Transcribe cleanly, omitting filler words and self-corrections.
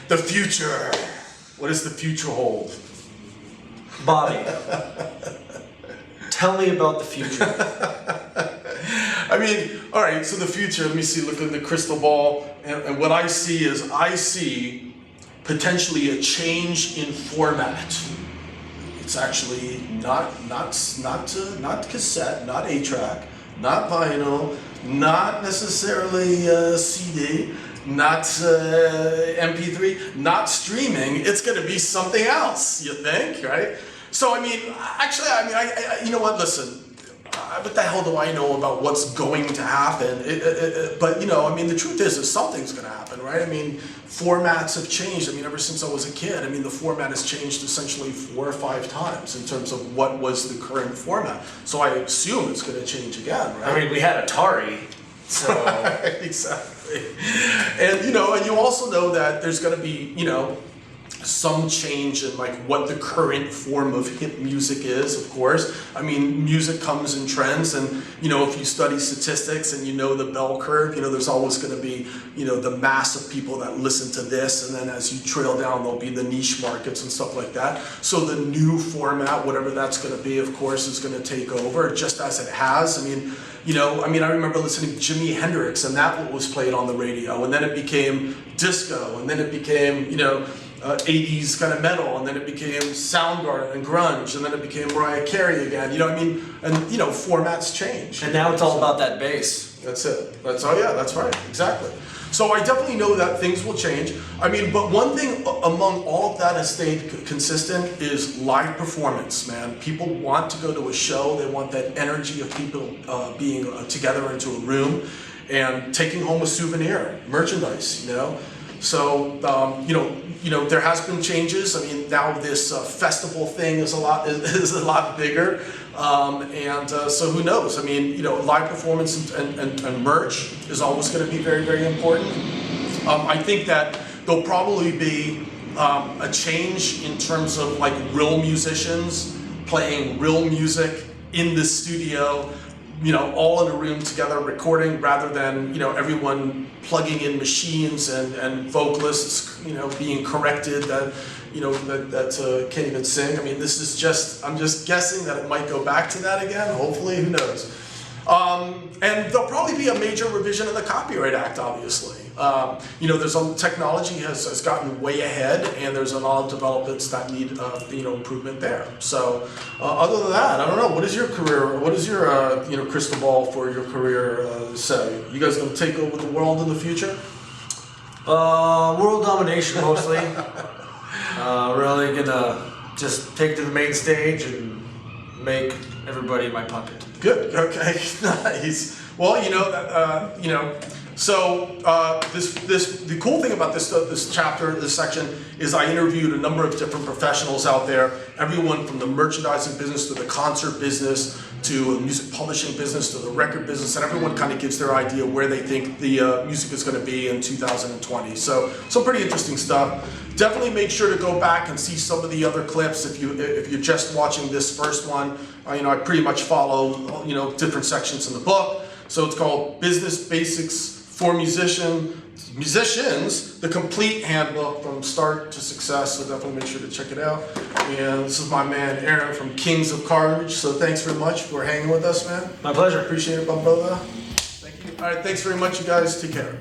The future. What does the future hold? Bobby, tell me about the future. I mean, all right, so the future, let me see, look at the crystal ball, and what I see is, I see potentially a change in format. It's actually not cassette, not 8-track, not vinyl, not necessarily CD, not MP3, not streaming. It's going to be something else, you think, right? So, I mean, actually, I you know what, listen, what the hell do I know about what's going to happen? But, you know, I mean, the truth is something's going to happen, right? I mean, formats have changed. I mean, ever since I was a kid, I mean, the format has changed essentially 4 or 5 times in terms of what was the current format. So I assume it's going to change again, right? I mean, we had Atari, so... Right, exactly. And, you know, and you also know that there's going to be, you know, some change in like what the current form of hip music is, of course. I mean, music comes in trends, and you know, if you study statistics and you know the bell curve, you know, there's always going to be, you know, the mass of people that listen to this, and then as you trail down, there'll be the niche markets and stuff like that. So the new format, whatever that's going to be, of course, is going to take over, just as it has. I mean, you know, I remember listening to Jimi Hendrix, and that was played on the radio, and then it became disco, and then it became, you know, 80s kind of metal, and then it became Soundgarden and grunge, and then it became Mariah Carey again. You know what I mean? And you know, formats change. And now it's all about that bass. That's it. That's, oh yeah, that's right, exactly. So I definitely know that things will change. I mean, but one thing among all of that has stayed consistent is live performance, man. People want to go to a show. They want that energy of people being together into a room and taking home a souvenir, merchandise, you know? So, you know, there has been changes. I mean, now this festival thing is a lot bigger, so who knows? I mean, you know, live performance and merch is always going to be very, very important. I think that there'll probably be a change in terms of like real musicians playing real music in the studio, you know, all in a room together recording, rather than, you know, everyone plugging in machines and vocalists, you know, being corrected that, you know, that can't even sing. I mean, this is just, I'm just guessing that it might go back to that again, hopefully, who knows. And there'll probably be a major revision of the Copyright Act, obviously. You know, technology has gotten way ahead, and there's a lot of developments that need, you know, improvement there. So, other than that, I don't know. What is your career? What is your, you know, crystal ball for your career say? You guys gonna take over the world in the future? World domination mostly. Really gonna just take to the main stage and make everybody my puppet. Good. Okay. Nice. Well, you know, so the cool thing about this chapter, this section, is I interviewed a number of different professionals out there. Everyone from the merchandising business to the concert business to the music publishing business to the record business, and everyone kind of gives their idea where they think the music is going to be in 2020. So some pretty interesting stuff. Definitely make sure to go back and see some of the other clips if you're just watching this first one. You know, I pretty much follow, you know, different sections in the book. So it's called Business Basics for Musicians, the complete handbook from start to success. So definitely make sure to check it out. And this is my man Aaron from Kings of Carnage. So thanks very much for hanging with us, man. My pleasure. Appreciate it, my brother. Thank you. All right, thanks very much, you guys. Take care.